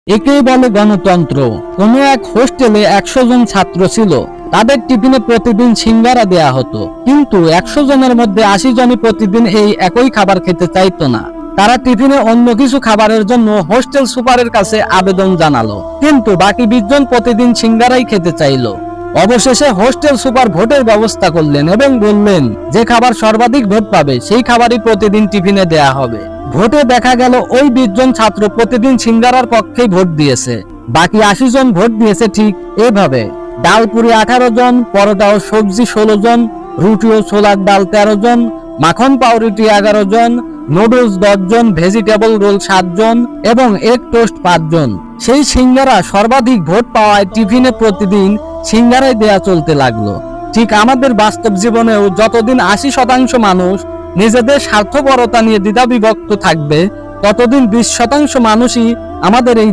একেই বলে গণতন্ত্র। কোনো এক হোস্টেলে 100 জন ছাত্র ছিল। তাদের টিফিনে প্রতিদিন সিঙ্গারা দেয়া হতো, কিন্তু 100 জনের মধ্যে 80 জনই প্রতিদিন এই একই খাবার খেতে চাইতো না। তারা টিফিনে অন্য কিছু খাবারের জন্য হোস্টেল সুপারের কাছে আবেদন জানালো, কিন্তু বাকি 20 জন প্রতিদিন সিঙ্গারাই খেতে চাইলো। অবশেষে হোস্টেল সুপার ভোটের ব্যবস্থা করলেন এবং বললেন, যে খাবার সর্বাধিক ভোট পাবে সেই খাবারই প্রতিদিন টিফিনে দেয়া হবে। ভোটে দেখা গেল ওই 20 জন ছাত্র প্রতিদিন সিঙ্গারার পক্ষেই ভোট দিয়েছে। বাকি 80 জন ভোট দিয়েছে ঠিক এভাবে: ডাল পুরি 18 জন, পরোটা ও সবজি 16 জন, রুটি ও ছোলার ডাল 13 জন, মাখন পাউরুটি 11 জন, নুডলস 10 জন, ভেজিটেবল রোল 7 জন এবং এগ টোস্ট 5 জন। সেই সিঙ্গারা সর্বাধিক ভোট পাওয়ায় টিফিনে প্রতিদিন সিঙ্গারাই দেয়া চলতে লাগলো। ঠিক আমাদের বাস্তব জীবনেও যতদিন 80% মানুষ নিজেদের স্বার্থপরতা নিয়ে দ্বিধাবিভক্ত থাকবে, ততদিন 20% মানুষই আমাদের এই